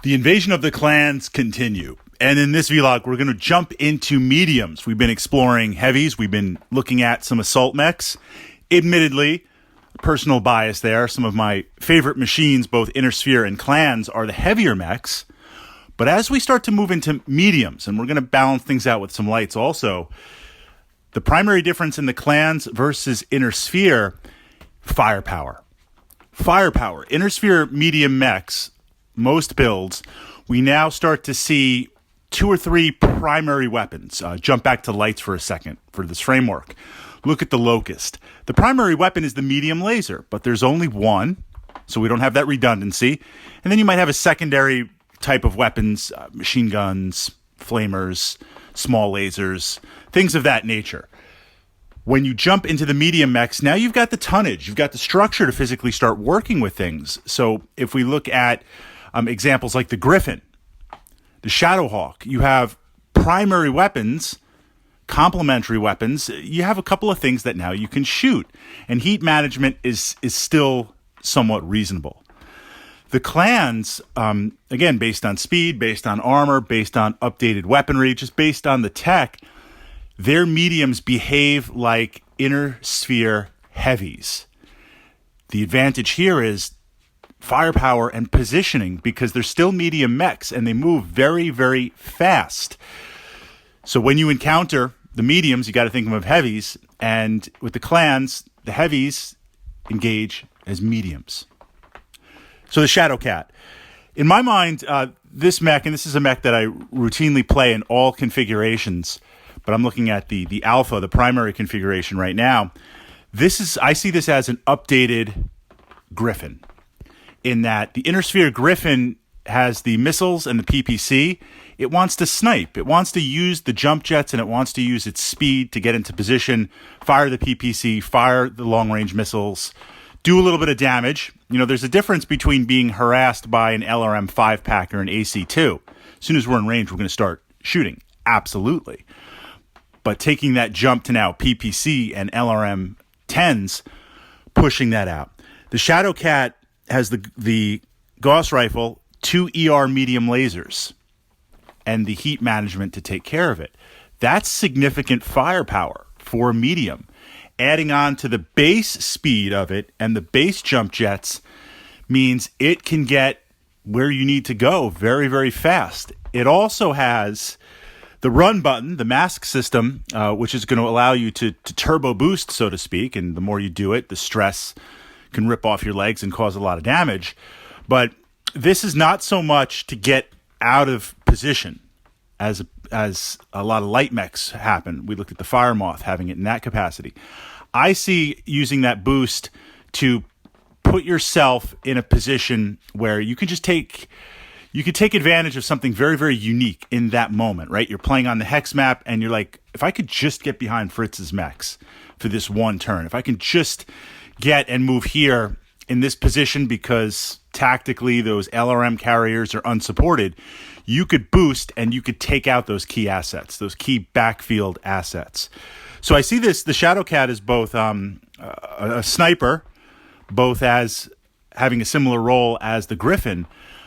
The invasion of the clans continue. And in this vlog, we're going to jump into mediums. We've been exploring heavies. We've been looking at some assault mechs. Admittedly, personal bias there. Some of my favorite machines, both Inner Sphere and clans, are the heavier mechs. But as we start to move into mediums, and we're going to balance things out with some lights also, the primary difference in the clans versus Inner Sphere, firepower. Firepower. Inner Sphere medium mechs, most builds, we now start to see 2 or 3 primary weapons. Jump back to lights for a second for this framework. Look at the Locust. The primary weapon is the medium laser, but there's only one, so we don't have that redundancy. And then you might have a secondary type of weapons, machine guns, flamers, small lasers, things of that nature. When you jump into the medium mechs, now you've got the tonnage, you've got the structure to physically start working with things. So if we look at examples like the Griffin, the Shadowhawk, you have primary weapons, complementary weapons. You have a couple of things that now you can shoot, and heat management is still somewhat reasonable. The clans, again, based on speed, based on armor, based on updated weaponry, just based on the tech, their mediums behave like Inner Sphere heavies. The advantage here is firepower and positioning, because they're still medium mechs and they move very, very fast. So when you encounter the mediums, you got to think of heavies, and with the clans, the heavies engage as mediums. So the Shadowcat. In my mind, this mech, and this is a mech that I routinely play in all configurations, but I'm looking at the alpha, the primary configuration right now. I see this as an updated Griffin, in that the Inner Sphere Griffin has the missiles and the PPC. It wants to snipe. It wants to use the jump jets, and it wants to use its speed to get into position, fire the PPC, fire the long-range missiles, do a little bit of damage. You know, there's a difference between being harassed by an LRM 5-pack or an AC2. As soon as we're in range, we're going to start shooting. Absolutely. But taking that jump to now PPC and LRM 10s, pushing that out. The Shadowcat has the Gauss rifle, 2 ER medium lasers, and the heat management to take care of it. That's significant firepower for a medium. Adding on to the base speed of it and the base jump jets means it can get where you need to go very, very fast. It also has the run button, the mask system, which is going to allow you to turbo boost, so to speak. And the more you do it, the stress can rip off your legs and cause a lot of damage. But this is not so much to get out of position as a lot of light mechs happen. We looked at the Fire Moth having it in that capacity. I see using that boost to put yourself in a position where you can take advantage of something very, very unique in that moment, right? You're playing on the Hex map, and you're like, if I could just get behind Fritz's mechs for this one turn, if I can just get and move here in this position because tactically those LRM carriers are unsupported, you could boost and you could take out those key assets, those key backfield assets. So I see the Shadowcat as both a sniper, both as having a similar role as the Griffin,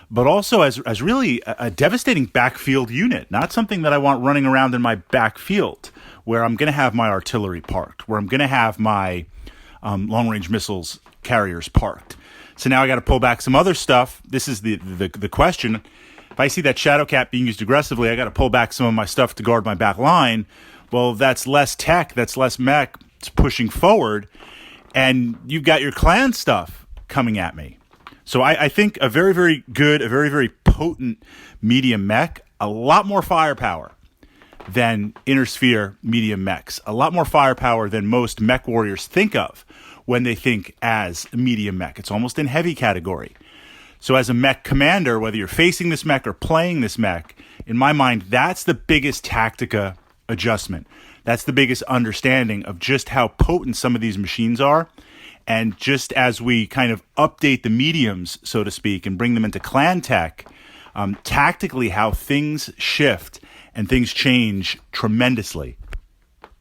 but also as really a devastating backfield unit, not something that I want running around in my backfield, where I'm going to have my artillery parked, where I'm going to have my long-range missiles carriers parked. So now I got to pull back some other stuff. This is the question. If I see that Shadowcat being used aggressively, I got to pull back some of my stuff to guard my back line. Well, that's less tech, that's less mech. It's pushing forward, and you've got your clan stuff coming at me. So I think a very, very good, a very, very potent medium mech, a lot more firepower than Inner Sphere medium mechs, a lot more firepower than most mech warriors think of when they think as a medium mech. It's almost in heavy category. So as a mech commander, whether you're facing this mech or playing this mech, in my mind, that's the biggest tactica adjustment. That's the biggest understanding of just how potent some of these machines are. And just as we kind of update the mediums, so to speak, and bring them into clan tech, tactically how things shift and things change tremendously.